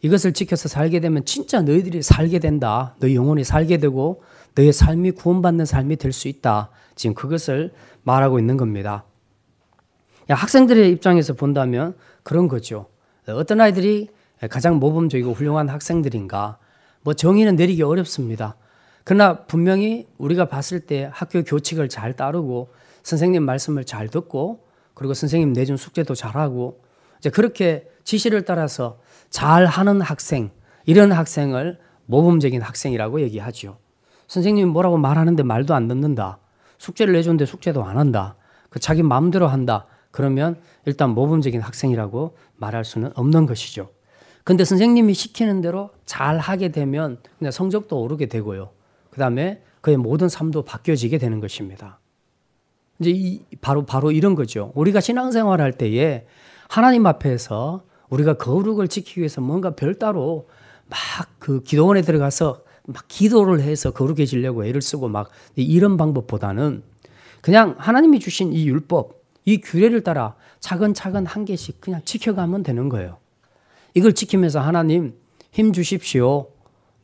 이것을 지켜서 살게 되면 진짜 너희들이 살게 된다. 너희 영혼이 살게 되고 너희의 삶이 구원받는 삶이 될 수 있다. 지금 그것을 말하고 있는 겁니다. 학생들의 입장에서 본다면 그런 거죠. 어떤 아이들이 가장 모범적이고 훌륭한 학생들인가? 뭐 정의는 내리기 어렵습니다. 그러나 분명히 우리가 봤을 때 학교 교칙을 잘 따르고 선생님 말씀을 잘 듣고 그리고 선생님 내준 숙제도 잘하고 이제 그렇게 지시를 따라서 잘하는 학생, 이런 학생을 모범적인 학생이라고 얘기하죠. 선생님이 뭐라고 말하는데 말도 안 듣는다. 숙제를 내줬는데 숙제도 안 한다. 자기 마음대로 한다. 그러면 일단 모범적인 학생이라고 말할 수는 없는 것이죠. 근데 선생님이 시키는 대로 잘 하게 되면 그냥 성적도 오르게 되고요. 그 다음에 그의 모든 삶도 바뀌어지게 되는 것입니다. 이제 바로 이런 거죠. 우리가 신앙생활 할 때에 하나님 앞에서 우리가 거룩을 지키기 위해서 뭔가 별따로 막 그 기도원에 들어가서 막 기도를 해서 거룩해지려고 애를 쓰고 막 이런 방법보다는 그냥 하나님이 주신 이 율법, 이 규례를 따라 차근차근 한 개씩 그냥 지켜가면 되는 거예요. 이걸 지키면서 하나님 힘 주십시오.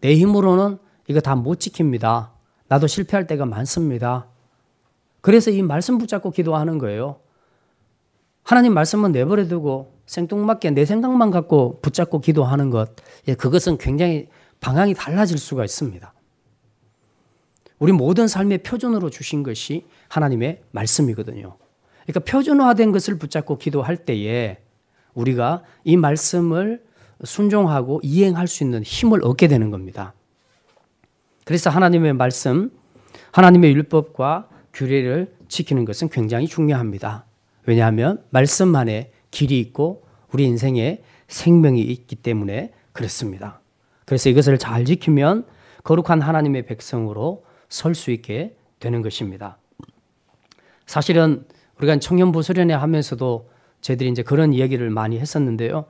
내 힘으로는 이거 다 못 지킵니다. 나도 실패할 때가 많습니다. 그래서 이 말씀 붙잡고 기도하는 거예요. 하나님 말씀은 내버려 두고 생뚱맞게 내 생각만 갖고 붙잡고 기도하는 것, 그것은 굉장히 방향이 달라질 수가 있습니다. 우리 모든 삶의 표준으로 주신 것이 하나님의 말씀이거든요. 그러니까 표준화된 것을 붙잡고 기도할 때에 우리가 이 말씀을 순종하고 이행할 수 있는 힘을 얻게 되는 겁니다. 그래서 하나님의 말씀, 하나님의 율법과 규례를 지키는 것은 굉장히 중요합니다. 왜냐하면 말씀 안에 길이 있고 우리 인생에 생명이 있기 때문에 그렇습니다. 그래서 이것을 잘 지키면 거룩한 하나님의 백성으로 설 수 있게 되는 것입니다. 사실은 우리가 청년부 수련회 하면서도 저희들이 이제 그런 이야기를 많이 했었는데요.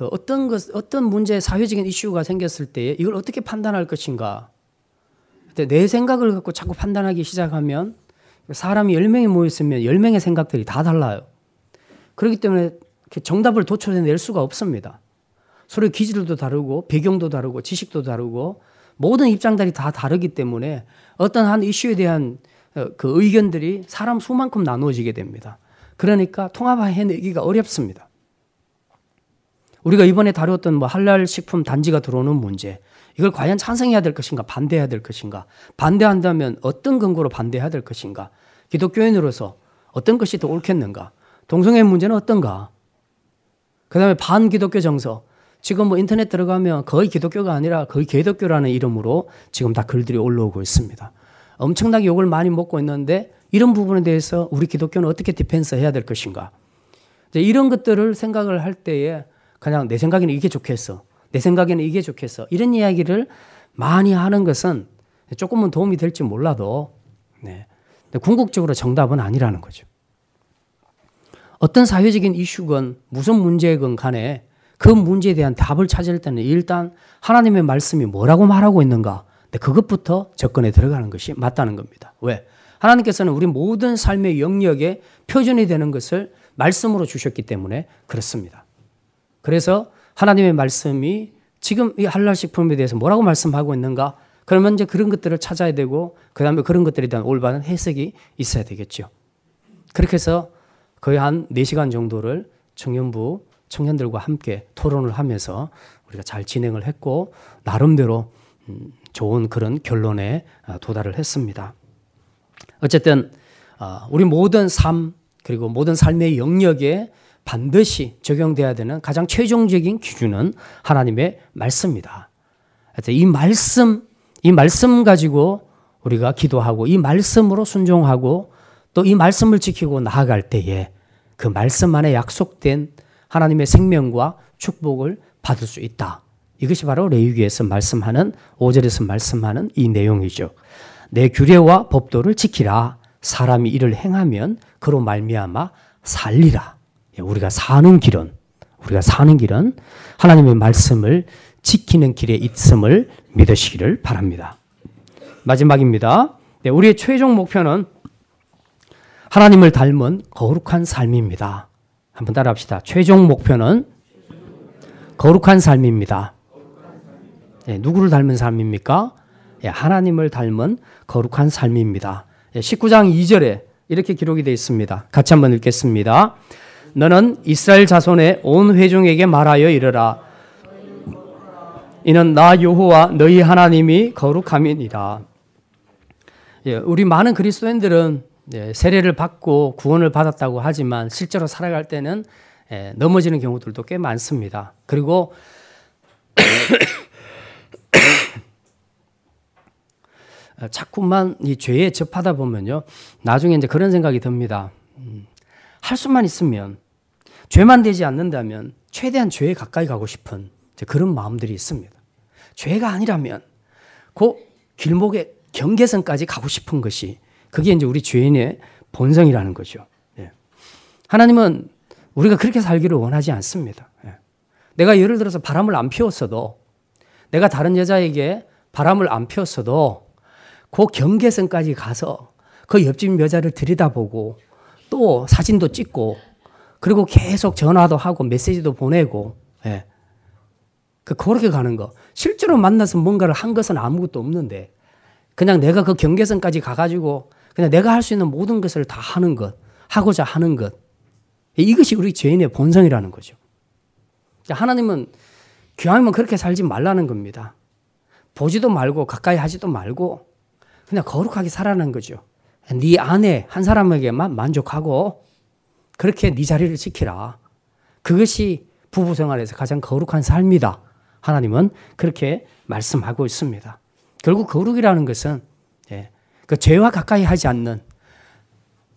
어떤 문제, 사회적인 이슈가 생겼을 때 이걸 어떻게 판단할 것인가. 내 생각을 갖고 자꾸 판단하기 시작하면 사람이 10명이 모였으면 10명의 생각들이 다 달라요. 그렇기 때문에 정답을 도출해낼 수가 없습니다. 서로의 기질도 다르고 배경도 다르고 지식도 다르고 모든 입장들이 다 다르기 때문에 어떤 한 이슈에 대한 그 의견들이 사람 수만큼 나누어지게 됩니다. 그러니까 통합해내기가 어렵습니다. 우리가 이번에 다뤘던 할랄 식품 단지가 들어오는 문제, 이걸 과연 찬성해야 될 것인가 반대해야 될 것인가, 반대한다면 어떤 근거로 반대해야 될 것인가, 기독교인으로서 어떤 것이 더 옳겠는가, 동성애 문제는 어떤가, 그 다음에 반기독교 정서, 지금 인터넷 들어가면 거의 기독교가 아니라 거의 개독교라는 이름으로 지금 다 글들이 올라오고 있습니다. 엄청나게 욕을 많이 먹고 있는데 이런 부분에 대해서 우리 기독교는 어떻게 디펜스 해야 될 것인가, 이런 것들을 생각을 할 때에 그냥 내 생각에는 이게 좋겠어, 내 생각에는 이게 좋겠어, 이런 이야기를 많이 하는 것은 조금은 도움이 될지 몰라도 궁극적으로 정답은 아니라는 거죠. 어떤 사회적인 이슈건 무슨 문제건 간에 그 문제에 대한 답을 찾을 때는 일단 하나님의 말씀이 뭐라고 말하고 있는가, 그것부터 접근에 들어가는 것이 맞다는 겁니다. 왜? 하나님께서는 우리 모든 삶의 영역에 표준이 되는 것을 말씀으로 주셨기 때문에 그렇습니다. 그래서 하나님의 말씀이 지금 이 할랄 식품에 대해서 뭐라고 말씀하고 있는가, 그러면 이제 그런 것들을 찾아야 되고 그 다음에 그런 것들에 대한 올바른 해석이 있어야 되겠죠. 그렇게 해서 거의 한 4시간 정도를 청년부 청년들과 함께 토론을 하면서 우리가 잘 진행을 했고 나름대로 좋은 그런 결론에 도달을 했습니다. 어쨌든 우리 모든 삶 그리고 모든 삶의 영역에 반드시 적용돼야 되는 가장 최종적인 기준은 하나님의 말씀입니다. 이 말씀 가지고 우리가 기도하고 이 말씀으로 순종하고 또 이 말씀을 지키고 나아갈 때에 그 말씀 안에 약속된 하나님의 생명과 축복을 받을 수 있다. 이것이 바로 레위기에서 말씀하는 5절에서 말씀하는 이 내용이죠. 내 규례와 법도를 지키라. 사람이 이를 행하면 그로 말미암아 살리라. 우리가 사는 길은 하나님의 말씀을 지키는 길에 있음을 믿으시기를 바랍니다. 마지막입니다. 우리의 최종 목표는 하나님을 닮은 거룩한 삶입니다. 한번 따라합시다. 최종 목표는 거룩한 삶입니다. 누구를 닮은 삶입니까? 하나님을 닮은 거룩한 삶입니다. 19장 2절에 이렇게 기록이 되어 있습니다. 같이 한번 읽겠습니다. 너는 이스라엘 자손의 온 회중에게 말하여 이르라. 이는 나 여호와 너희 하나님이 거룩함이니라. 우리 많은 그리스도인들은 세례를 받고 구원을 받았다고 하지만 실제로 살아갈 때는 넘어지는 경우들도 꽤 많습니다. 그리고 자꾸만 이 죄에 접하다 보면요, 나중에 이제 그런 생각이 듭니다. 할 수만 있으면, 죄만 되지 않는다면 최대한 죄에 가까이 가고 싶은 그런 마음들이 있습니다. 죄가 아니라면 그 길목의 경계선까지 가고 싶은 것이, 그게 이제 우리 죄인의 본성이라는 거죠. 하나님은 우리가 그렇게 살기를 원하지 않습니다. 내가 예를 들어서 바람을 안 피웠어도, 내가 다른 여자에게 바람을 안 피웠어도 그 경계선까지 가서 그 옆집 여자를 들여다보고 또 사진도 찍고 그리고 계속 전화도 하고 메시지도 보내고, 그렇게 가는 거. 실제로 만나서 뭔가를 한 것은 아무것도 없는데 그냥 내가 그 경계선까지 가가지고 그냥 내가 할 수 있는 모든 것을 다 하는 것, 하고자 하는 것, 이것이 우리 죄인의 본성이라는 거죠. 하나님은 기왕이면 그렇게 살지 말라는 겁니다. 보지도 말고 가까이 하지도 말고 그냥 거룩하게 살아라는 거죠. 네 안에 한 사람에게만 만족하고 그렇게 네 자리를 지키라. 그것이 부부 생활에서 가장 거룩한 삶이다. 하나님은 그렇게 말씀하고 있습니다. 결국 거룩이라는 것은 그 죄와 가까이 하지 않는,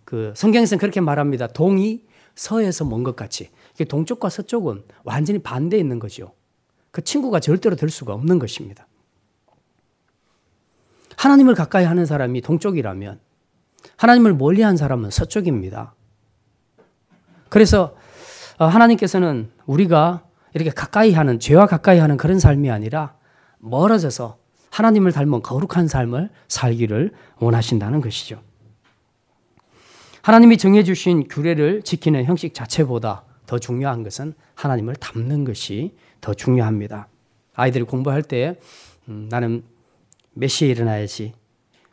그 성경에서는 그렇게 말합니다. 동이 서에서 먼 것 같이. 동쪽과 서쪽은 완전히 반대에 있는 거죠. 그 친구가 절대로 될 수가 없는 것입니다. 하나님을 가까이 하는 사람이 동쪽이라면 하나님을 멀리한 사람은 서쪽입니다. 그래서 하나님께서는 우리가 이렇게 가까이 하는, 죄와 가까이 하는 그런 삶이 아니라 멀어져서 하나님을 닮은 거룩한 삶을 살기를 원하신다는 것이죠. 하나님이 정해주신 규례를 지키는 형식 자체보다 더 중요한 것은 하나님을 닮는 것이 더 중요합니다. 아이들이 공부할 때 나는 몇 시에 일어나야지,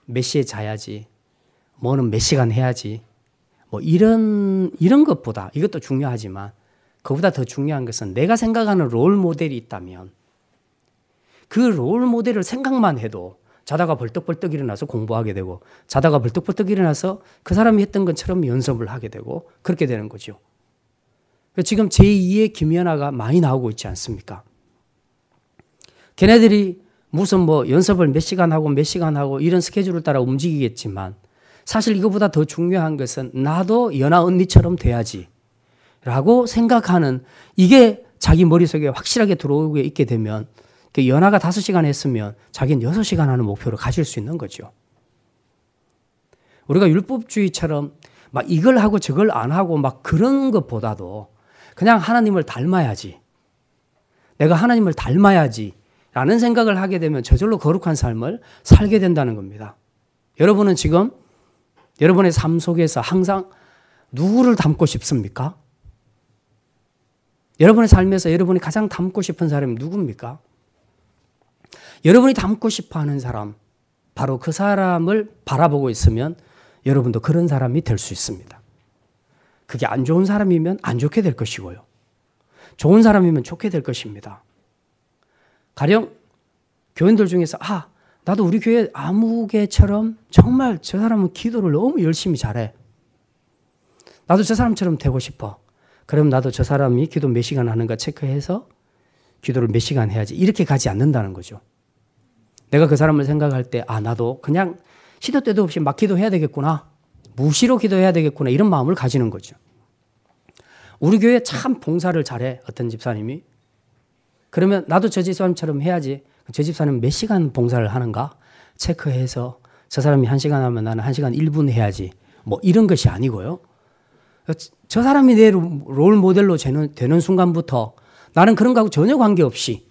몇 시에 자야지, 뭐는 몇 시간 해야지, 뭐 이런 것보다, 이것도 중요하지만 그보다 더 중요한 것은 내가 생각하는 롤 모델이 있다면 그 롤 모델을 생각만 해도 자다가 벌떡벌떡 일어나서 공부하게 되고, 자다가 벌떡벌떡 일어나서 그 사람이 했던 것처럼 연습을 하게 되고, 그렇게 되는 거죠. 지금 제2의 김연아가 많이 나오고 있지 않습니까? 걔네들이 무슨 뭐 연습을 몇 시간 하고 이런 스케줄을 따라 움직이겠지만, 사실 이거보다 더 중요한 것은 나도 연아 언니처럼 돼야지 라고 생각하는, 이게 자기 머릿속에 확실하게 들어오게 있게 되면 그 연아가 5시간 했으면 자기는 6시간 하는 목표를 가질 수 있는 거죠. 우리가 율법주의처럼 막 이걸 하고 저걸 안 하고 막 그런 것보다도 그냥 하나님을 닮아야지, 내가 하나님을 닮아야지 라는 생각을 하게 되면 저절로 거룩한 삶을 살게 된다는 겁니다. 여러분은 지금 여러분의 삶 속에서 항상 누구를 닮고 싶습니까? 여러분의 삶에서 여러분이 가장 닮고 싶은 사람이 누굽니까? 여러분이 닮고 싶어 하는 사람, 바로 그 사람을 바라보고 있으면 여러분도 그런 사람이 될 수 있습니다. 그게 안 좋은 사람이면 안 좋게 될 것이고요. 좋은 사람이면 좋게 될 것입니다. 가령 교인들 중에서 나도 우리 교회 아무개처럼 정말 저 사람은 기도를 너무 열심히 잘해. 나도 저 사람처럼 되고 싶어. 그럼 나도 저 사람이 기도 몇 시간 하는가 체크해서 기도를 몇 시간 해야지, 이렇게 가지 않는다는 거죠. 내가 그 사람을 생각할 때 나도 그냥 시도 때도 없이 막 기도해야 되겠구나, 무시로 기도해야 되겠구나, 이런 마음을 가지는 거죠. 우리 교회 참 봉사를 잘해, 어떤 집사님이. 그러면 나도 저 집사님처럼 해야지, 저 집사님 몇 시간 봉사를 하는가 체크해서 저 사람이 1시간 하면 나는 1시간 1분 해야지, 뭐 이런 것이 아니고요. 저 사람이 내 롤 모델로 되는 순간부터 나는 그런 거하고 전혀 관계없이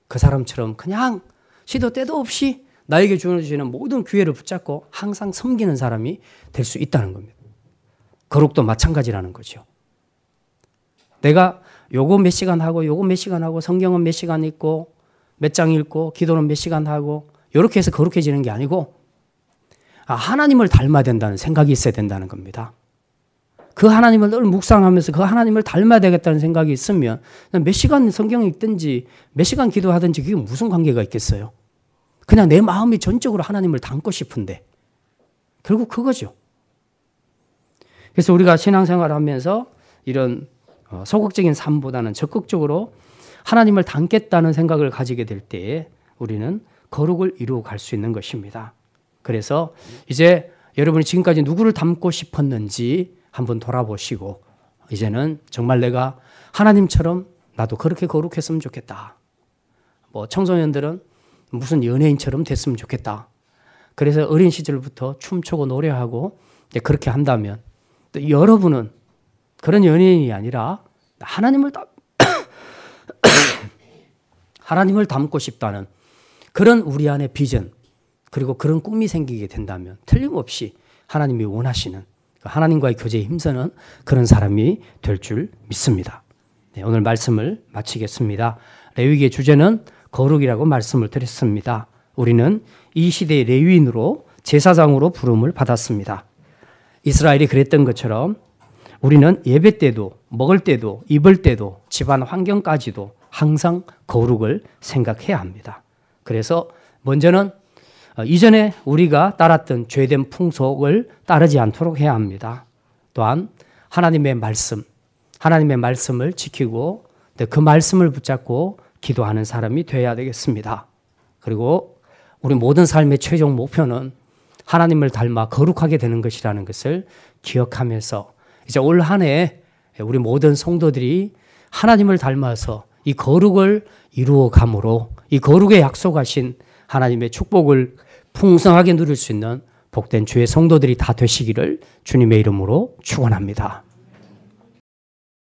그 사람처럼 그냥 시도 때도 없이 나에게 주어지는 모든 기회를 붙잡고 항상 섬기는 사람이 될 수 있다는 겁니다. 거룩도 마찬가지라는 거죠. 내가 요거 몇 시간 하고 요거 몇 시간 하고 성경은 몇 시간 읽고 몇 장 읽고 기도는 몇 시간 하고 이렇게 해서 거룩해지는 게 아니고 하나님을 닮아야 된다는 생각이 있어야 된다는 겁니다. 그 하나님을 늘 묵상하면서 그 하나님을 닮아야 되겠다는 생각이 있으면 몇 시간 성경 읽든지 몇 시간 기도하든지 그게 무슨 관계가 있겠어요? 그냥 내 마음이 전적으로 하나님을 닮고 싶은데, 결국 그거죠. 그래서 우리가 신앙생활을 하면서 이런 소극적인 삶보다는 적극적으로 하나님을 닮겠다는 생각을 가지게 될 때에 우리는 거룩을 이루어 갈 수 있는 것입니다. 그래서 이제 여러분이 지금까지 누구를 닮고 싶었는지 한번 돌아보시고, 이제는 정말 내가 하나님처럼 나도 그렇게 거룩했으면 좋겠다. 뭐 청소년들은 무슨 연예인처럼 됐으면 좋겠다. 그래서 어린 시절부터 춤추고 노래하고 그렇게 한다면, 또 여러분은 그런 연예인이 아니라 하나님을 닮고 싶다는 그런 우리 안에 비전, 그리고 그런 꿈이 생기게 된다면 틀림없이 하나님이 원하시는, 하나님과의 교제에 힘쓰는 그런 사람이 될 줄 믿습니다. 네, 오늘 말씀을 마치겠습니다. 레위기의 주제는 거룩이라고 말씀을 드렸습니다. 우리는 이 시대의 레위인으로 제사장으로 부름을 받았습니다. 이스라엘이 그랬던 것처럼 우리는 예배 때도 먹을 때도 입을 때도 집안 환경까지도 항상 거룩을 생각해야 합니다. 그래서 먼저는 이전에 우리가 따랐던 죄된 풍속을 따르지 않도록 해야 합니다. 또한 하나님의 말씀을 지키고 그 말씀을 붙잡고 기도하는 사람이 되어야 되겠습니다. 그리고 우리 모든 삶의 최종 목표는 하나님을 닮아 거룩하게 되는 것이라는 것을 기억하면서 이제 올 한 해 우리 모든 성도들이 하나님을 닮아서 이 거룩을 이루어 감으로 이 거룩에 약속하신 하나님의 축복을 풍성하게 누릴 수 있는 복된 주의 성도들이 다 되시기를 주님의 이름으로 축원합니다.